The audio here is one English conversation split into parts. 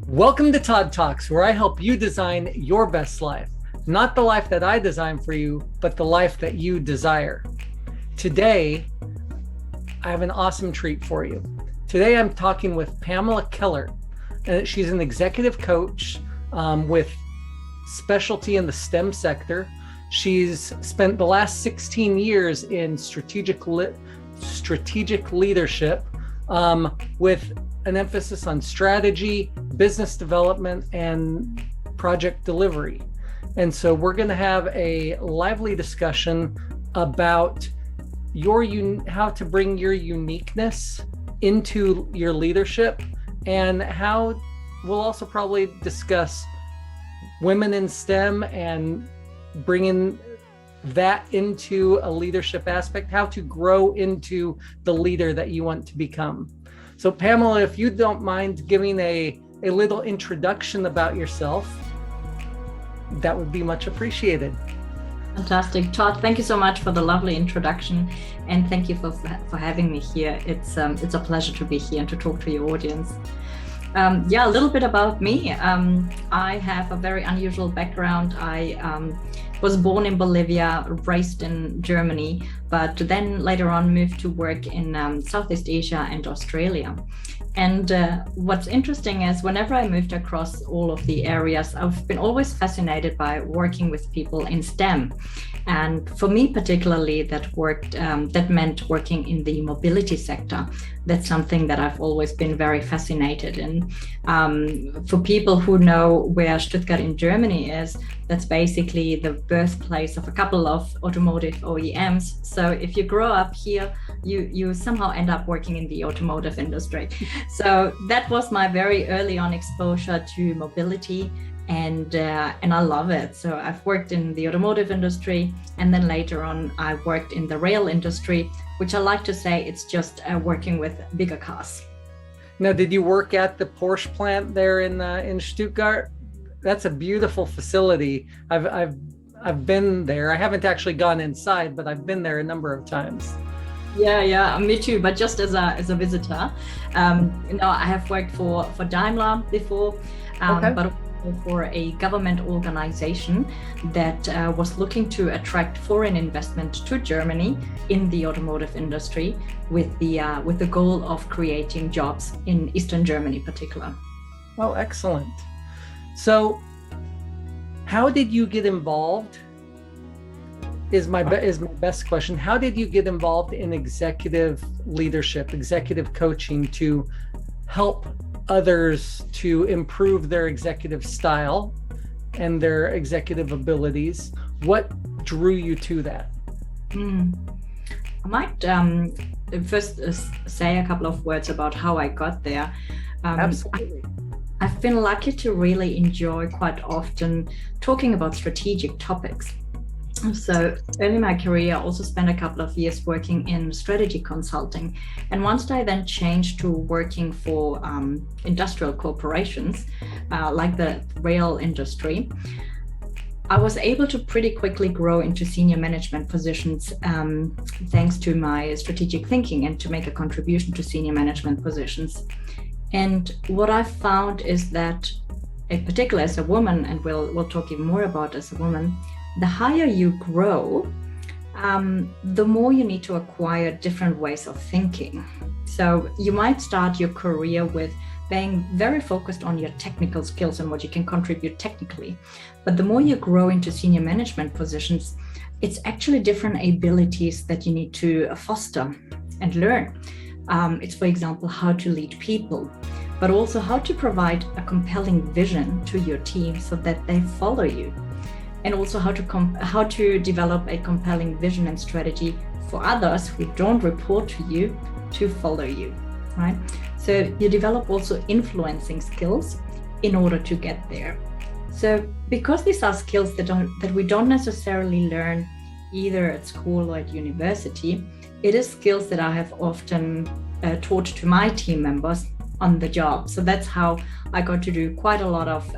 Welcome to Todd Talks, where I help you design your best life. Not the life that I design for you, but the life that you desire. Today, I have an awesome treat for you. Today, I'm talking with Pamela Kellert. She's an executive coach with specialty in the STEM sector. She's spent the last 16 years in strategic leadership with an emphasis on strategy, business development, and project delivery. And so we're going to have a lively discussion about how to bring your uniqueness into your leadership, and how we'll also probably discuss women in STEM and bringing that into a leadership aspect, how to grow into the leader that you want to become. So Pamela, if you don't mind giving a little introduction about yourself, that would be much appreciated. Fantastic. Todd, thank you so much for the lovely introduction, and thank you for having me here. It's a pleasure to be here and to talk to your audience. A little bit about me. I have a very unusual background. I was born in Bolivia, raised in Germany, but then later on moved to work in Southeast Asia and Australia. And what's interesting is whenever I moved across all of the areas, I've been always fascinated by working with people in STEM. And for me particularly, that meant working in the mobility sector. That's something that I've always been very fascinated in. For people who know where Stuttgart in Germany is, that's basically the birthplace of a couple of automotive OEMs. So if you grow up here, you somehow end up working in the automotive industry. So that was my very early on exposure to mobility, and I love it. So I've worked in the automotive industry, and then later on I worked in the rail industry, which I like to say it's just working with bigger cars. Now, did you work at the Porsche plant there in Stuttgart? That's a beautiful facility. I've been there. I haven't actually gone inside, but I've been there a number of times. Yeah, me too. But just as a visitor, I have worked for Daimler before, Okay. but for a government organization that was looking to attract foreign investment to Germany in the automotive industry, with the goal of creating jobs in Eastern Germany in particular. Oh, excellent. So, how did you get involved? Is my best question. How did you get involved in executive leadership, executive coaching, to help others to improve their executive style and their executive abilities? What drew you to that? I might first say a couple of words about how I got there. Absolutely. I've been lucky to really enjoy quite often talking about strategic topics. So early in my career, I also spent a couple of years working in strategy consulting. And once I then changed to working for industrial corporations, like the rail industry, I was able to pretty quickly grow into senior management positions, thanks to my strategic thinking and to make a contribution to senior management positions. And what I found is that, in particular as a woman, and we'll talk even more about as a woman, the higher you grow, the more you need to acquire different ways of thinking. So you might start your career with being very focused on your technical skills and what you can contribute technically. But the more you grow into senior management positions, it's actually different abilities that you need to foster and learn. It's, for example, how to lead people, but also how to provide a compelling vision to your team so that they follow you. And also how to develop a compelling vision and strategy for others who don't report to you to follow you, right? So you develop also influencing skills in order to get there. So because these are skills that we don't necessarily learn either at school or at university, it is skills that I have often taught to my team members on the job. So that's how I got to do quite a lot of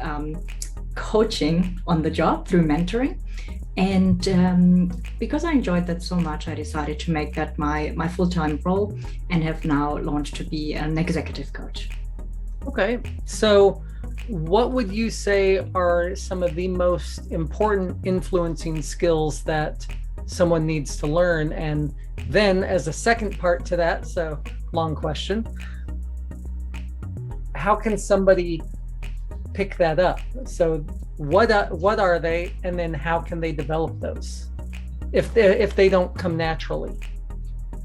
coaching on the job through mentoring. And because I enjoyed that so much, I decided to make that my full-time role and have now launched to be an executive coach. Okay, so what would you say are some of the most important influencing skills that someone needs to learn? And then as a second part to that, so long question, how can somebody pick that up? So what are they, and then how can they develop those if they don't come naturally?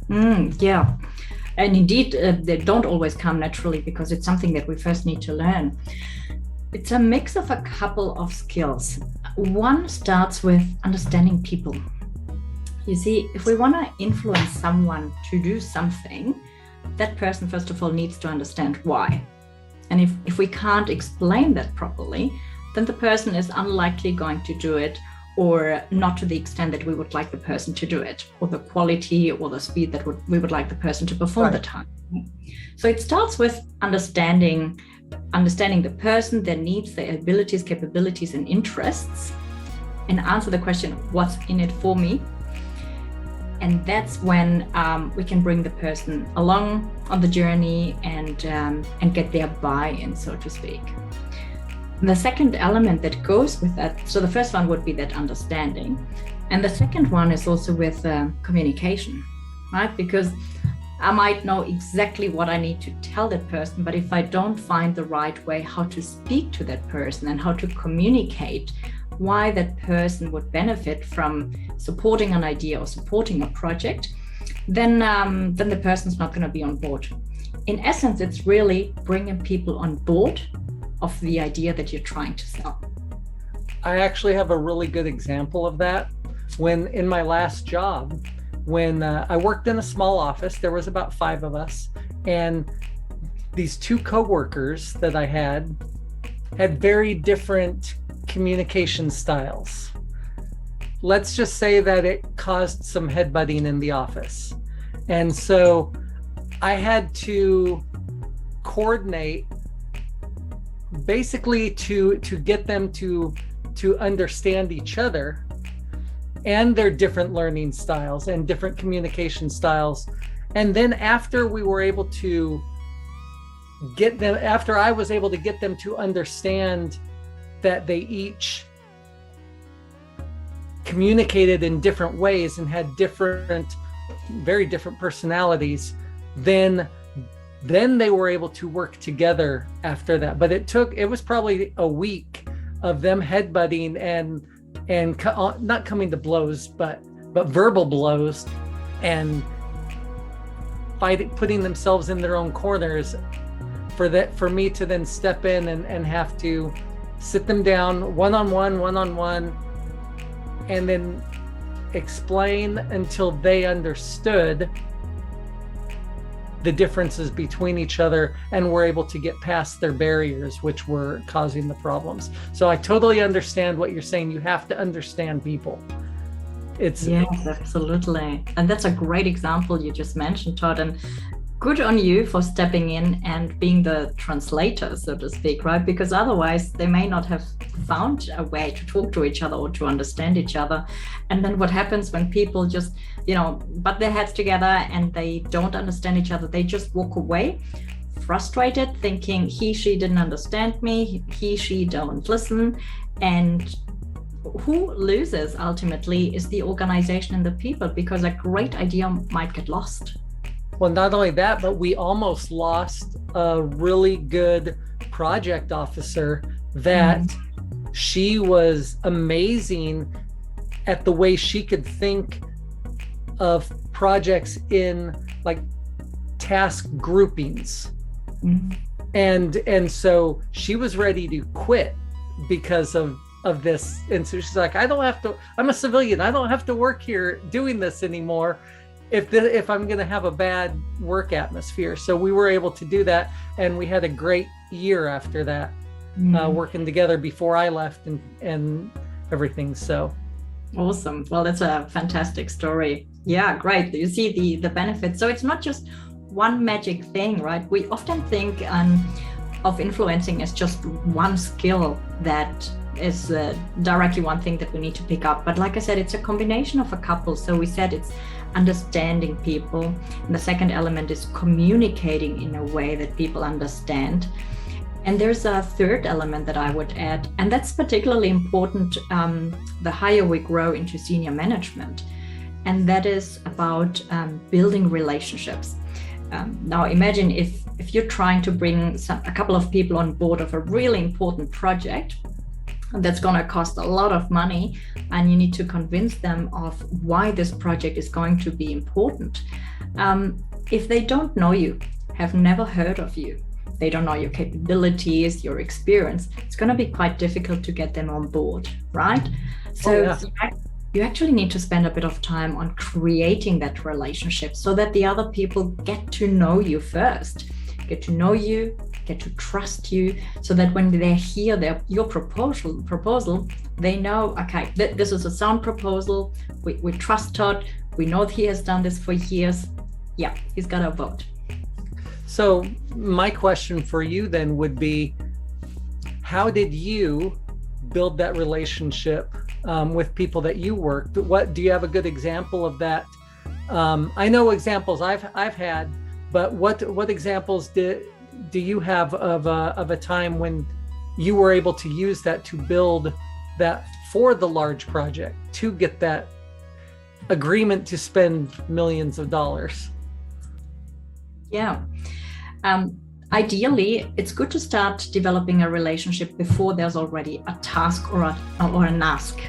Yeah. And indeed, they don't always come naturally because it's something that we first need to learn. It's a mix of a couple of skills. One starts with understanding people. You see, if we want to influence someone to do something, that person, first of all, needs to understand why. And if we can't explain that properly, then the person is unlikely going to do it, or not to the extent that we would like the person to do it, or the quality or the speed that we would like the person to perform the task. So it starts with understanding the person, their needs, their abilities, capabilities, and interests, and answer the question, what's in it for me? And that's when we can bring the person along on the journey and get their buy-in, so to speak. And the second element that goes with that, so the first one would be that understanding. And the second one is also with communication, right? Because I might know exactly what I need to tell that person, but if I don't find the right way how to speak to that person and how to communicate why that person would benefit from supporting an idea or supporting a project, then the person's not going to be on board. In essence, it's really bringing people on board of the idea that you're trying to sell. I actually have a really good example of that. When in my last job, when I worked in a small office, there was about 5 of us, and these 2 coworkers that I had very different communication styles. Let's just say that it caused some headbutting in the office. And so I had to coordinate basically to get them to understand each other and their different learning styles and different communication styles. And then after we were able to get them, after I was able to get them to understand that they each communicated in different ways and had very different personalities, then they were able to work together after that. But it was probably a week of them headbutting and not coming to blows, but verbal blows, and putting themselves in their own corners for me to then step in and have to sit them down one-on-one, and then explain until they understood the differences between each other and were able to get past their barriers, which were causing the problems. So I totally understand what you're saying. You have to understand people. Yes, absolutely. And that's a great example you just mentioned, Todd. And good on you for stepping in and being the translator, so to speak, right? Because otherwise they may not have found a way to talk to each other or to understand each other. And then what happens when people just, butt their heads together and they don't understand each other? They just walk away frustrated, thinking she didn't understand me, she don't listen. And who loses ultimately is the organization and the people, because a great idea might get lost. Well, not only that, but we almost lost a really good project officer that she was amazing at the way she could think of projects in like task groupings. And so she was ready to quit because of this. And so she's like, I'm a civilian. I don't have to work here doing this anymore if I'm going to have a bad work atmosphere. So we were able to do that, and we had a great year after that, working together before I left and everything. So awesome. Well, that's a fantastic story. Yeah, great. You see the benefits. So it's not just one magic thing, right? We often think of influencing as just one skill that is directly one thing that we need to pick up. But like I said, it's a combination of a couple. So we said it's understanding people. And the second element is communicating in a way that people understand. And there's a third element that I would add, and that's particularly important the higher we grow into senior management, and that is about building relationships. Now imagine if you're trying to bring a couple of people on board of a really important project that's going to cost a lot of money, and you need to convince them of why this project is going to be important. If they don't know you, have never heard of you, they don't know your capabilities, your experience, it's going to be quite difficult to get them on board, right? So you actually need to spend a bit of time on creating that relationship so that the other people get to know you first, get to know you, get to trust you, so that when they hear your proposal, they know, okay, this is a sound proposal. We trust Todd. We know he has done this for years. Yeah, he's got our vote. So my question for you then would be, how did you build that relationship with people that you worked? What do you have a good example of that? I know examples I've had, but what examples do you have of a time when you were able to use that to build that for the large project to get that agreement to spend millions of dollars? Yeah. Ideally, it's good to start developing a relationship before there's already a task or an ask.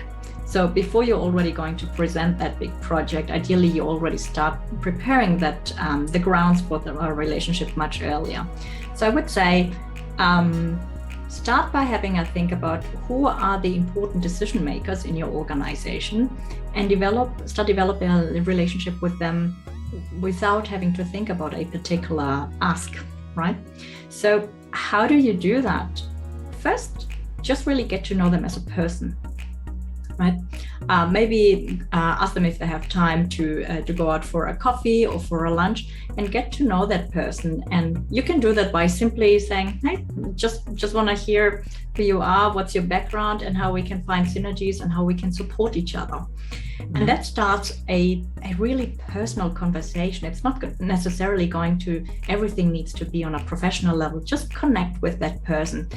So before you're already going to present that big project, ideally you already start preparing that the grounds for the relationship much earlier. So I would say start by having a think about who are the important decision makers in your organization, and start developing a relationship with them without having to think about a particular ask, right? So how do you do that? First, just really get to know them as a person, right? Maybe ask them if they have time to go out for a coffee or for a lunch, and get to know that person. And you can do that by simply saying, hey, just want to hear who you are, what's your background, and how we can find synergies and how we can support each other. And that starts a really personal conversation. It's not necessarily everything needs to be on a professional level. Just connect with that person.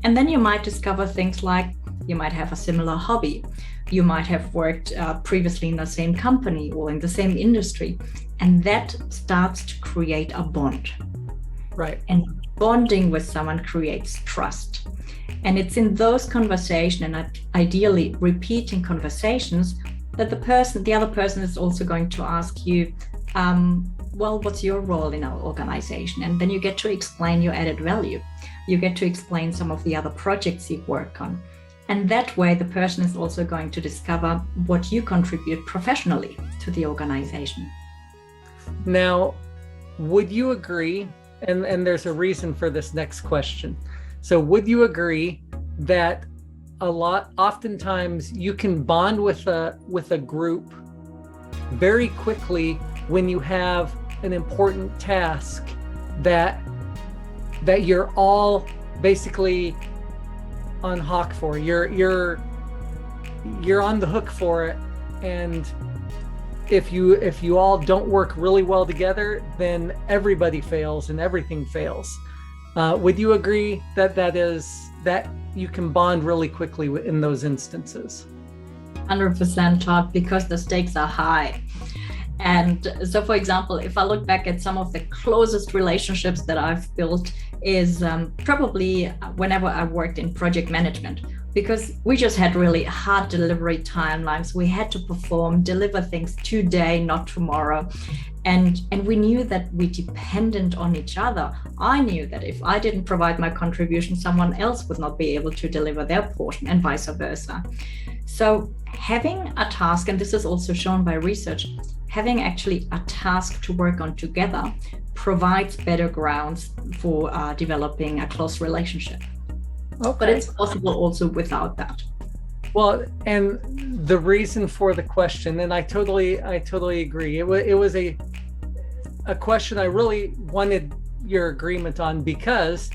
And then you might discover things like you might have a similar hobby. You might have worked previously in the same company or in the same industry. And that starts to create a bond. Right. And bonding with someone creates trust. And it's in those conversations, and ideally repeating conversations, that the other person is also going to ask you, well, what's your role in our organization? And then you get to explain your added value. You get to explain some of the other projects you work on. And that way, the person is also going to discover what you contribute professionally to the organization. Now, would you agree, and there's a reason for this next question. So would you agree that oftentimes you can bond with a group very quickly when you have an important task that you're all basically on hawk for? You're on the hook for it, and if you all don't work really well together, then everybody fails and everything fails. Would you agree that you can bond really quickly in those instances? 100%, Todd, because the stakes are high. And so, for example, if I look back at some of the closest relationships that I've built is probably whenever I worked in project management, because we just had really hard delivery timelines. We had to deliver things today, not tomorrow. And we knew that we dependent on each other. I knew that if I didn't provide my contribution, someone else would not be able to deliver their portion, and vice versa. So having a task, and this is also shown by research, having actually a task to work on together provides better grounds for developing a close relationship. Okay. But it's possible also without that. Well, and the reason for the question, and I totally agree. It was a question I really wanted your agreement on because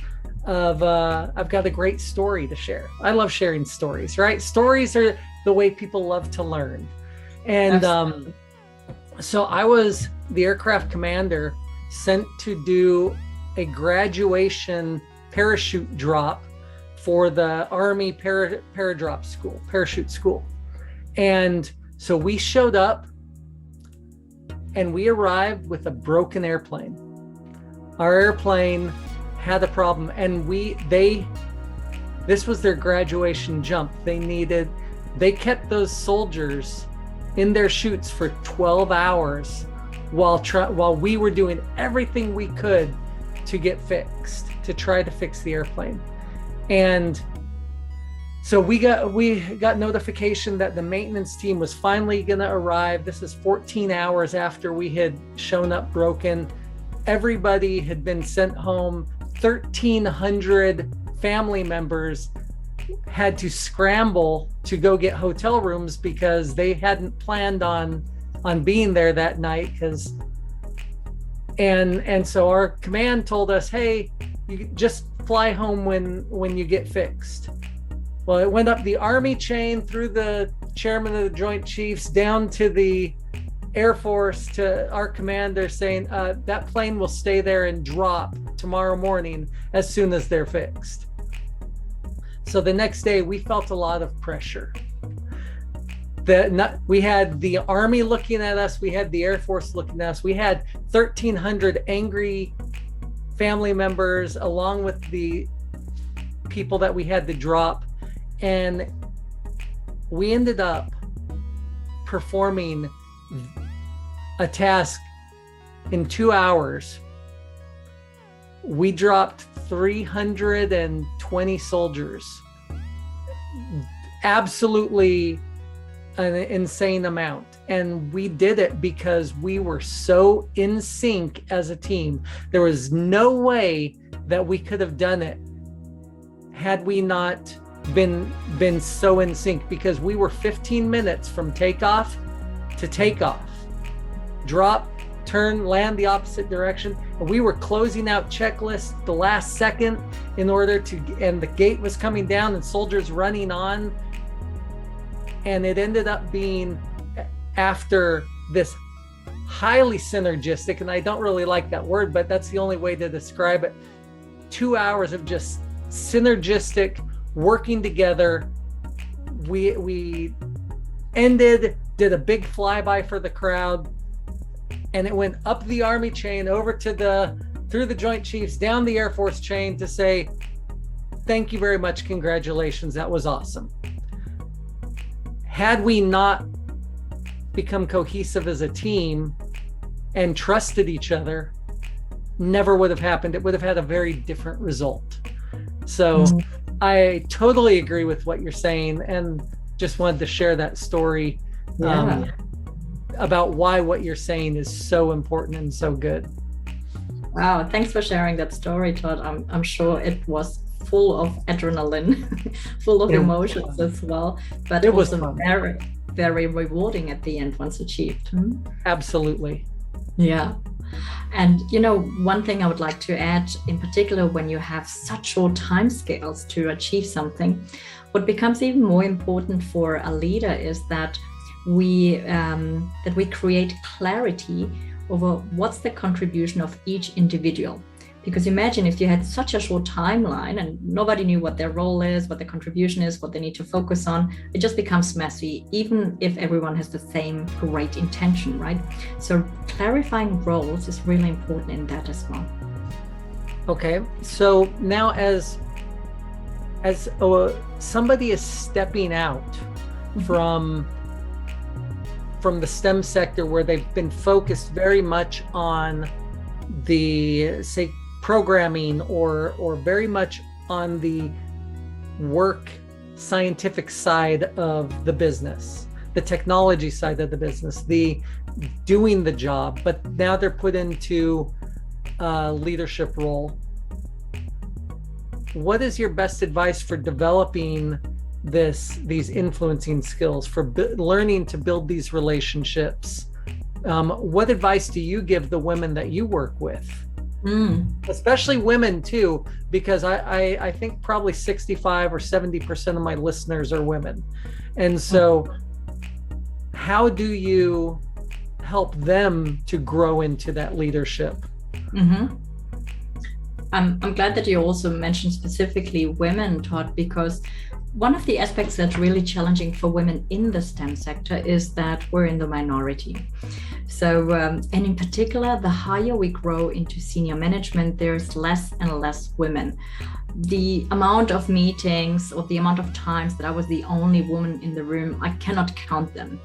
of I've got a great story to share. I love sharing stories, right? Stories are the way people love to learn. And so I was the aircraft commander sent to do a graduation parachute drop for the Army parachute school. And so we showed up and we arrived with a broken airplane. Our airplane had a problem, and this was their graduation jump. They kept those soldiers in their chutes for 12 hours while we were doing everything we could to get fixed, to try to fix the airplane. And so we got notification that the maintenance team was finally going to arrive. This is 14 hours after we had shown up broken. Everybody had been sent home. 1,300 family members had to scramble to go get hotel rooms because they hadn't planned on being there that night. And so our command told us, hey, you just fly home when you get fixed. Well, it went up the Army chain through the chairman of the Joint Chiefs down to the Air Force, to our commander, saying that plane will stay there and drop tomorrow morning as soon as they're fixed. So the next day we felt a lot of pressure. We had the Army looking at us, we had the Air Force looking at us, we had 1,300 angry family members along with the people that we had to drop. And we ended up performing a task in 2 hours. We dropped 320 soldiers. Absolutely an insane amount. And we did it because we were so in sync as a team. There was no way that we could have done it had we not been so in sync, because we were 15 minutes from takeoff to takeoff. Drop, turn, land the opposite direction. And we were closing out checklists the last second and the gate was coming down and soldiers running on. And it ended up being, after this highly synergistic, and I don't really like that word, but that's the only way to describe it, 2 hours of just synergistic working together. We did a big flyby for the crowd, and it went up the Army chain over to through the Joint Chiefs, down the Air Force chain to say, thank you very much, congratulations, that was awesome. Had we not become cohesive as a team and trusted each other, never would have happened. It would have had a very different result. So I totally agree with what you're saying, and just wanted to share that story about why what you're saying is so important and so good. Wow, thanks for sharing that story, Todd. I'm sure it was full of adrenaline, full of emotions as well, but it was very, very rewarding at the end once achieved. Absolutely. Yeah. And one thing I would like to add, in particular, when you have such short time scales to achieve something, what becomes even more important for a leader is that we create clarity over what's the contribution of each individual. Because imagine if you had such a short timeline and nobody knew what their role is, what their contribution is, what they need to focus on, it just becomes messy, even if everyone has the same great intention, right? So clarifying roles is really important in that as well. Okay, so now as somebody is stepping out from the STEM sector, where they've been focused very much on the, say, programming or very much on the work scientific side of the business, the technology side of the business, the doing the job, but now they're put into a leadership role. What is your best advice for developing these influencing skills, for learning to build these relationships? What advice do you give the women that you work with? Especially women too, because I think probably 65 or 70% of my listeners are women. And so how do you help them to grow into that leadership? I'm glad that you also mentioned specifically women, Todd, because one of the aspects that's really challenging for women in the STEM sector is that we're in the minority. So, and in particular, the higher we grow into senior management, there's less and less women. The amount of meetings or the amount of times that I was the only woman in the room, I cannot count them.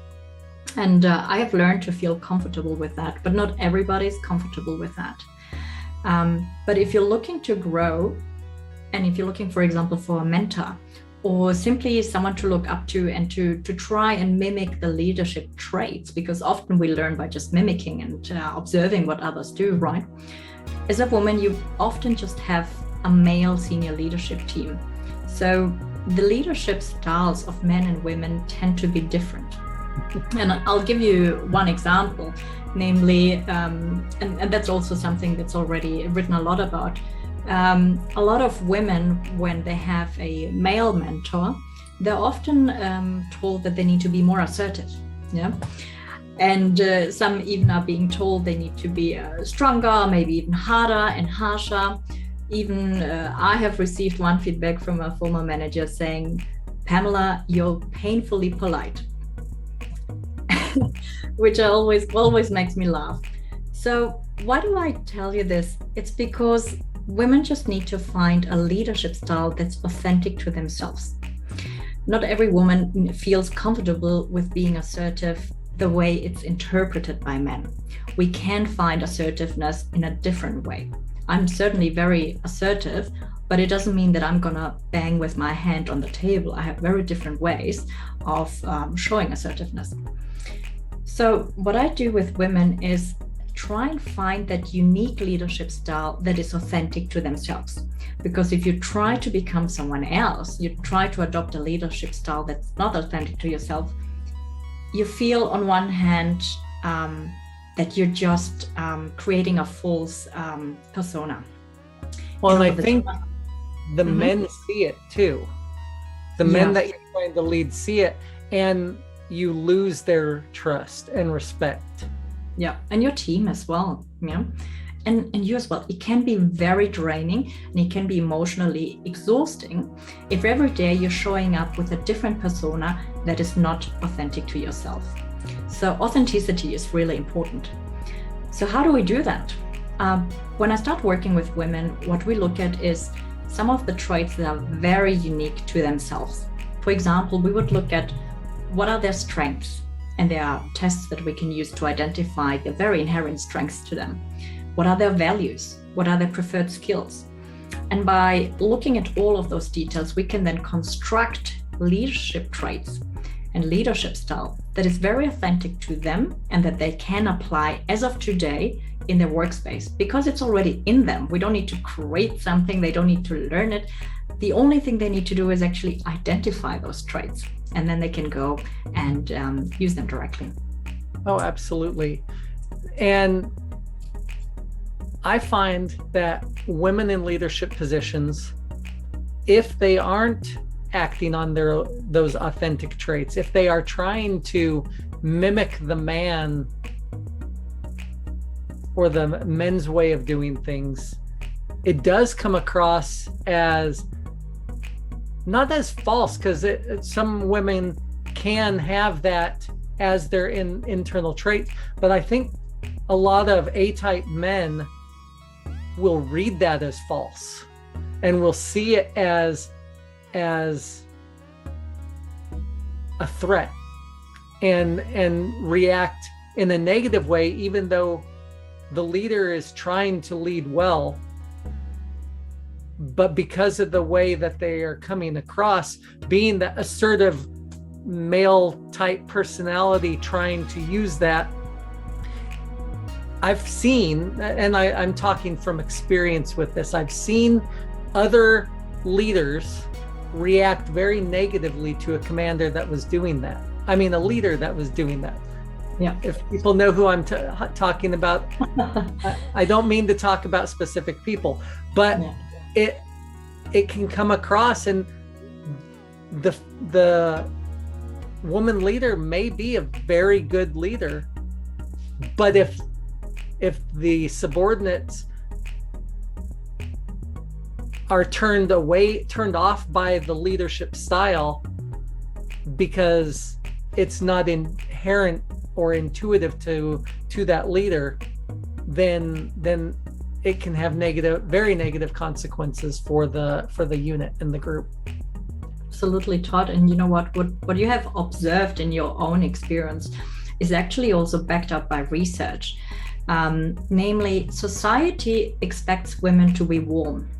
And I have learned to feel comfortable with that, but not everybody's comfortable with that. But if you're looking to grow, and if you're looking, for example, for a mentor, or simply someone to look up to and to try and mimic the leadership traits, because often we learn by just mimicking and observing what others do, right? As a woman, you often just have a male senior leadership team. So the leadership styles of men and women tend to be different. And I'll give you one example, namely, and that's also something that's already written a lot about. A lot of women, when they have a male mentor, they're often told that they need to be more assertive, yeah? And some even are being told they need to be stronger, maybe even harder and harsher. Even I have received one feedback from a former manager saying, "Pamela, you're painfully polite," which always makes me laugh. So why do I tell you this? It's because women just need to find a leadership style that's authentic to themselves. Not every woman feels comfortable with being assertive the way it's interpreted by men. We can find assertiveness in a different way. I'm certainly very assertive, but it doesn't mean that I'm gonna bang with my hand on the table. I have very different ways of showing assertiveness. So what I do with women is try and find that unique leadership style that is authentic to themselves. Because if you try to become someone else, you try to adopt a leadership style that's not authentic to yourself, you feel on one hand that you're just creating a false persona. Well, and I think the men see it too. The men that you're trying to lead see it, and you lose their trust and respect. Yeah, and your team as well. Yeah, and you as well. It can be very draining, and it can be emotionally exhausting if every day you're showing up with a different persona that is not authentic to yourself. So authenticity is really important. So how do we do that? When I start working with women, what we look at is some of the traits that are very unique to themselves. For example, we would look at what are their strengths, and there are tests that we can use to identify the very inherent strengths to them. What are their values? What are their preferred skills? And by looking at all of those details, we can then construct leadership traits and leadership style that is very authentic to them and that they can apply as of today in their workspace, because it's already in them. We don't need to create something. They don't need to learn it. The only thing they need to do is actually identify those traits, and then they can go and use them directly. Oh, absolutely. And I find that women in leadership positions, if they aren't acting on those authentic traits, if they are trying to mimic the man or the men's way of doing things, it does come across as not as false, because some women can have that as their internal trait, but I think a lot of A-type men will read that as false and will see it as a threat and react in a negative way, even though the leader is trying to lead well. But because of the way that they are coming across, being that assertive male type personality, trying to use that, I've seen, and I'm talking from experience with this, I've seen other leaders react very negatively to a commander that was doing that. I mean, a leader that was doing that. Yeah. If people know who I'm talking about, I don't mean to talk about specific people, but it can come across, and the woman leader may be a very good leader, but if the subordinates are turned off by the leadership style because it's not inherent or intuitive to that leader, then it can have very negative consequences for the unit and the group. Absolutely, Todd. And you know what you have observed in your own experience is actually also backed up by research. Namely, society expects women to be warm,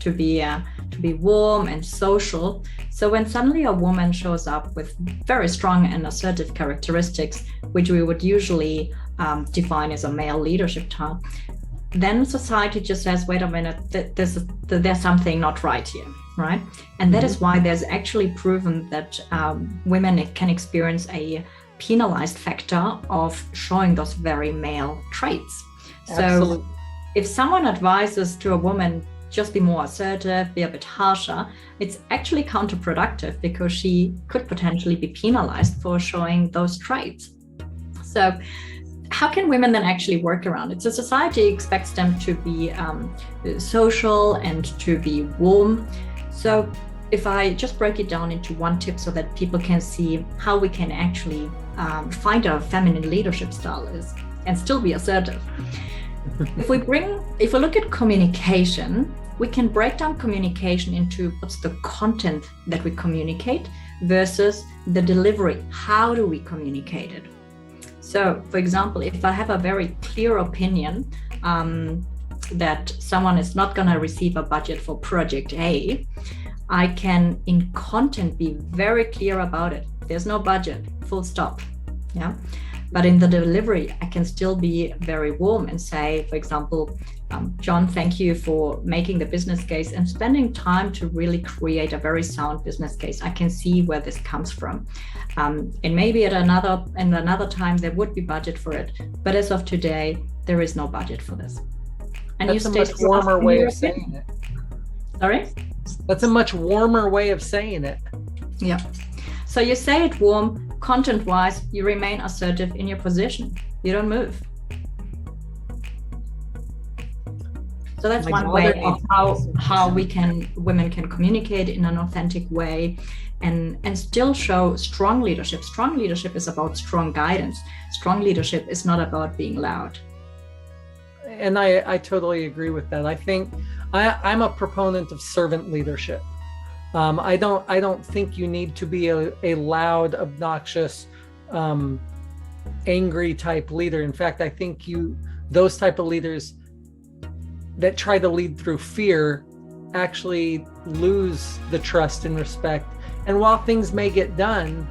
to be warm and social. So when suddenly a woman shows up with very strong and assertive characteristics, which we would usually define as a male leadership type, then society just says, wait a minute, there's something not right here, right? And that is why there's actually proven that women can experience a penalized factor of showing those very male traits. Absolutely. So if someone advises to a woman, just be more assertive, be a bit harsher, it's actually counterproductive because she could potentially be penalized for showing those traits. So how can women then actually work around it? So society expects them to be social and to be warm. So if I just break it down into one tip so that people can see how we can actually find a feminine leadership style is and still be assertive. If we look at communication, we can break down communication into what's the content that we communicate versus the delivery. How do we communicate it? So, for example, if I have a very clear opinion that someone is not going to receive a budget for project A, I can, in content, be very clear about it. There's no budget, full stop. Yeah. But in the delivery, I can still be very warm and say, for example, John, thank you for making the business case and spending time to really create a very sound business case. I can see where this comes from. And maybe at another time there would be budget for it. But as of today, there is no budget for this. And that's a much warmer way of saying it. Sorry? That's a much warmer way of saying it. Yeah. So you say it warm, content-wise, you remain assertive in your position. You don't move. So that's one way of how women can communicate in an authentic way and still show strong leadership. Strong leadership is about strong guidance. Strong leadership is not about being loud. And I totally agree with that. I think I'm a proponent of servant leadership. I don't think you need to be a loud, obnoxious, angry type leader. In fact, I think those type of leaders that try to lead through fear actually lose the trust and respect. And while things may get done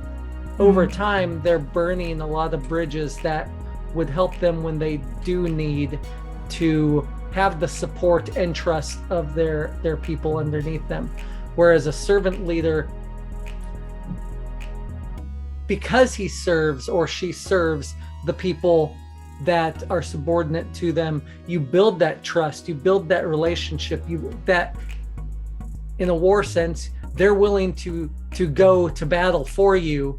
over time, they're burning a lot of bridges that would help them when they do need to have the support and trust of their people underneath them. Whereas a servant leader, because he serves or she serves the people that are subordinate to them, you build that trust, you build that relationship, that in a war sense, they're willing to go to battle for you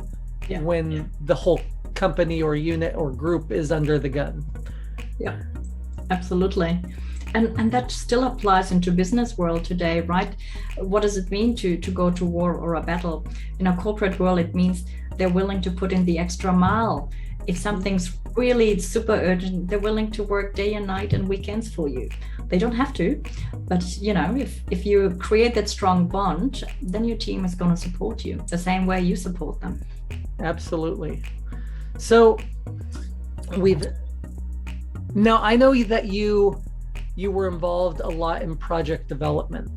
when the whole company or unit or group is under the gun. Yeah, absolutely. And that still applies into business world today, right? What does it mean to go to war or a battle? In a corporate world, it means they're willing to put in the extra mile. If something's really super urgent, they're willing to work day and night and weekends for you. They don't have to, but if you create that strong bond, then your team is going to support you the same way you support them. Absolutely. So now I know that you were involved a lot in project development.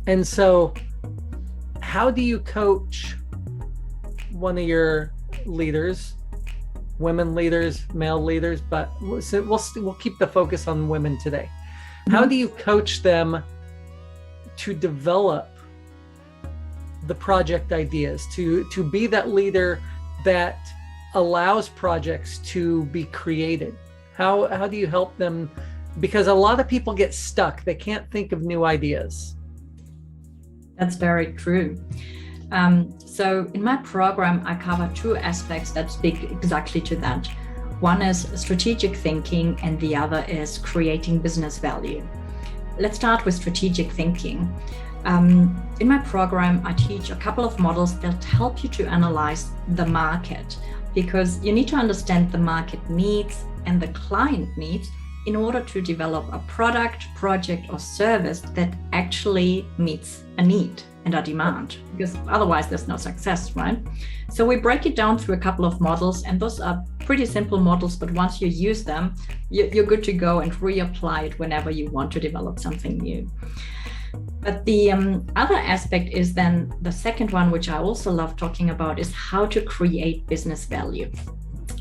And so how do you coach one of your leaders, women leaders, male leaders, but we'll keep the focus on women today. How do you coach them to develop the project ideas, to be that leader that allows projects to be created? How do you help them? Because a lot of people get stuck. They can't think of new ideas. That's very true. So in my program, I cover two aspects that speak exactly to that. One is strategic thinking and the other is creating business value. let's start with strategic thinking. In my program, I teach a couple of models that help you to analyze the market, because you need to understand the market needs and the client needs in order to develop a product, project, or service that actually meets a need and a demand, because otherwise there's no success, right? So we break it down through a couple of models, and those are pretty simple models, but once you use them, you're good to go and reapply it whenever you want to develop something new. But the other aspect is then the second one, which I also love talking about, is how to create business value.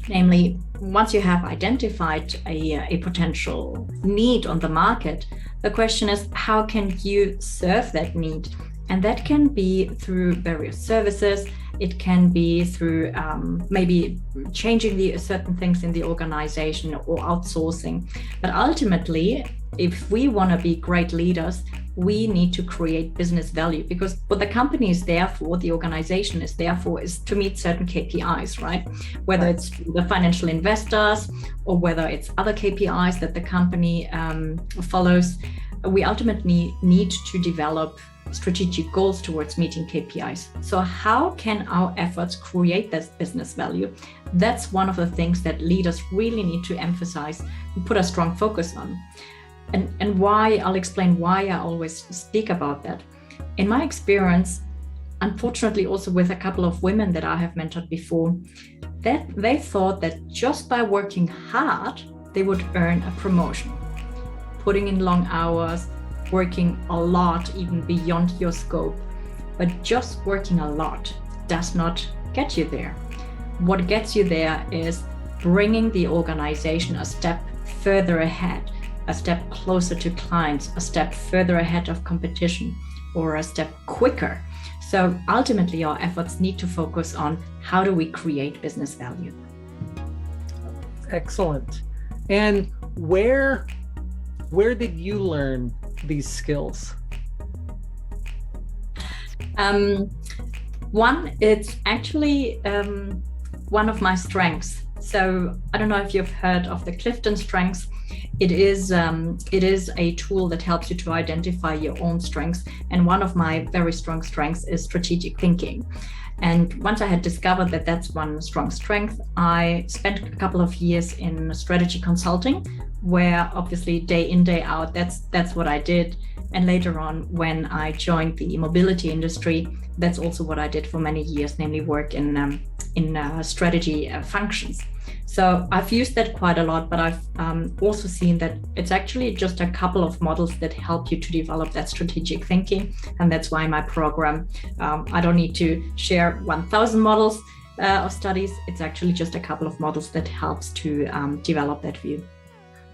Namely, once you have identified a potential need on the market, the question is, how can you serve that need? And that can be through various services. It can be through maybe changing the certain things in the organization or outsourcing. But ultimately, if we want to be great leaders, we need to create business value, because what the company is there for, the organization is there for, is to meet certain KPIs, right? Whether it's the financial investors or whether it's other KPIs that the company follows, we ultimately need to develop strategic goals towards meeting KPIs. So how can our efforts create this business value? That's one of the things that leaders really need to emphasize and put a strong focus on. And why, I'll explain why I always speak about that. In my experience, unfortunately also with a couple of women that I have mentored before, that they thought that just by working hard, they would earn a promotion. Putting in long hours, working a lot, even beyond your scope. But just working a lot does not get you there. What gets you there is bringing the organization a step further ahead, a step closer to clients, a step further ahead of competition, or a step quicker. So ultimately, our efforts need to focus on how do we create business value. Excellent. And where did you learn these skills? One, it's actually one of my strengths. So I don't know if you've heard of the Clifton Strengths. It is a tool that helps you to identify your own strengths. And one of my very strong strengths is strategic thinking. And once I had discovered that that's one strong strength, I spent a couple of years in strategy consulting, where obviously day in, day out, that's what I did. And later on, when I joined the mobility industry, that's also what I did for many years, namely work in strategy functions. So I've used that quite a lot, but I've also seen that it's actually just a couple of models that help you to develop that strategic thinking. And that's why my program, I don't need to share 1,000 models of studies. It's actually just a couple of models that helps to develop that view.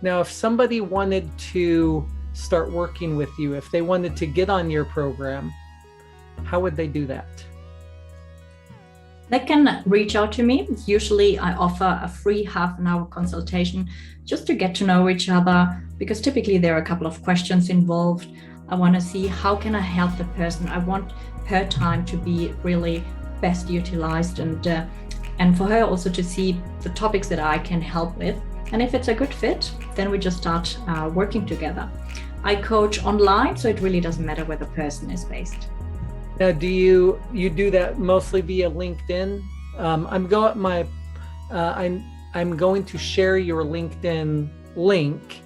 Now, if somebody wanted to start working with you, if they wanted to get on your program, how would they do that? They can reach out to me. Usually I offer a free half-an-hour consultation just to get to know each other, because typically there are a couple of questions involved. I want to see how can I help the person. I want her time to be really best utilized, and for her also to see the topics that I can help with. And if it's a good fit, then we just start working together. I coach online, so it really doesn't matter where the person is based. Now, do you do that mostly via LinkedIn? I'm going to share your LinkedIn link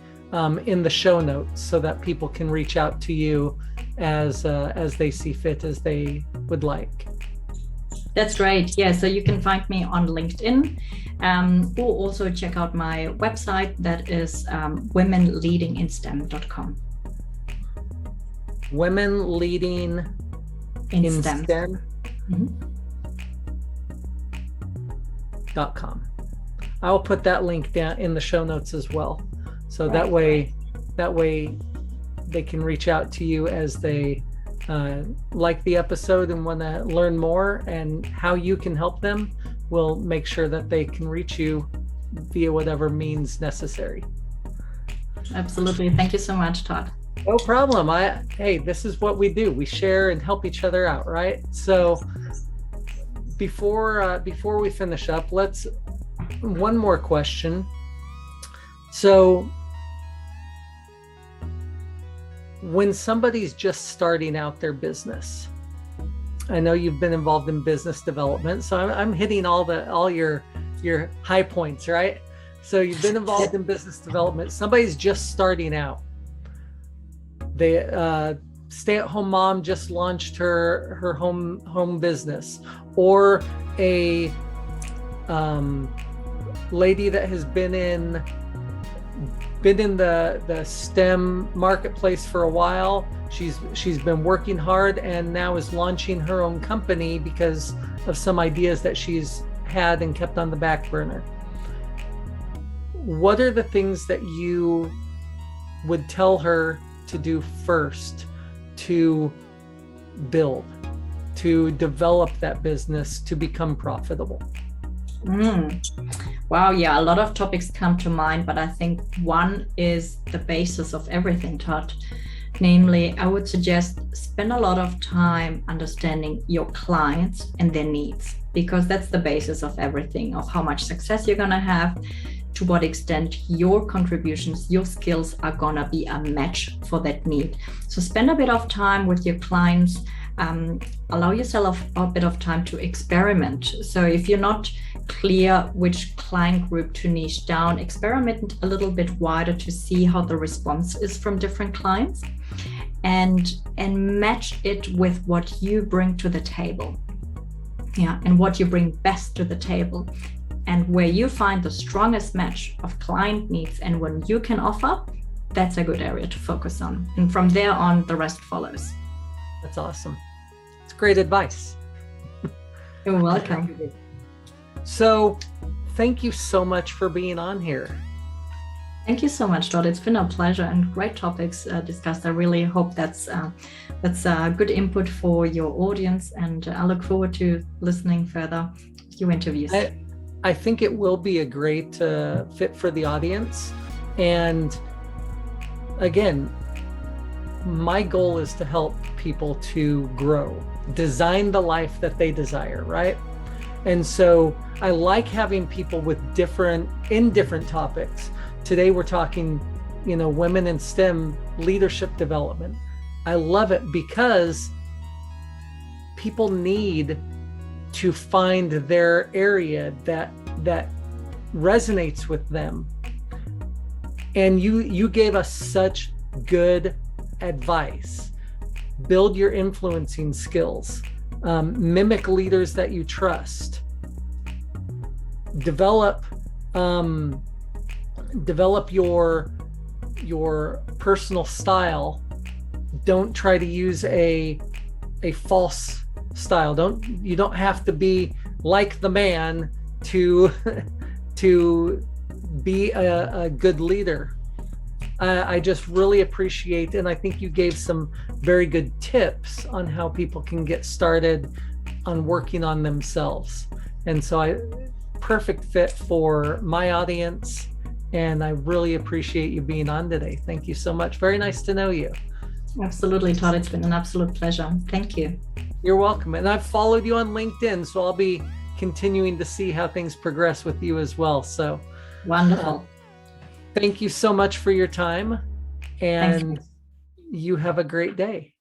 in the show notes so that people can reach out to you as they see fit, as they would like. That's great. Yeah, so you can find me on LinkedIn, or also check out my website, that is womenleadinginstem.com. Women leading in STEM. .com. I'll put that link down in the show notes as well. So that way they can reach out to you as they like the episode and want to learn more, and how you can help them. We'll make sure that they can reach you via whatever means necessary. Absolutely. Thank you so much, Todd. No problem. Hey, this is what we do. We share and help each other out, right? So before we finish up, one more question. So when somebody's just starting out their business, I know you've been involved in business development, so I'm hitting all your high points, right? So you've been involved in business development. Somebody's just starting out. They stay-at-home mom just launched her home business, or a lady that has been in the STEM marketplace for a while. She's been working hard and now is launching her own company because of some ideas that she's had and kept on the back burner. What are the things that you would tell her to do first to build, to develop that business to become profitable? Wow, yeah, a lot of topics come to mind, but I think one is the basis of everything, Todd. Namely, I would suggest spend a lot of time understanding your clients and their needs, because that's the basis of everything, of how much success you're going to have, to what extent your contributions, your skills are going to be a match for that need. So spend a bit of time with your clients. Allow yourself a bit of time to experiment. So if you're not clear which client group to niche down, experiment a little bit wider to see how the response is from different clients, and match it with what you bring to the table. Yeah, and what you bring best to the table, and where you find the strongest match of client needs and what you can offer, that's a good area to focus on. And from there on, the rest follows. That's awesome. It's great advice. You're welcome. So thank you so much for being on here. Thank you so much, Todd. It's been a pleasure, and great topics discussed. I really hope that's good input for your audience, and I look forward to listening further to your interviews. I think it will be a great fit for the audience. And again, my goal is to help people to grow, design the life that they desire, right? And so I like having people with different topics. Today we're talking, women in STEM leadership development. I love it because people need to find their area that resonates with them. And you gave us such good advice. Build your influencing skills. Mimic leaders that you trust. Develop your personal style. Don't try to use a false style. You don't have to be like the man to be a good leader. I just really appreciate, and I think you gave some very good tips on how people can get started on working on themselves. And so perfect fit for my audience, and I really appreciate you being on today. Thank you so much. Very nice to know you. Absolutely, Todd. It's been an absolute pleasure. Thank you. You're welcome. And I've followed you on LinkedIn, so I'll be continuing to see how things progress with you as well. So wonderful. Thank you so much for your time, and you have a great day.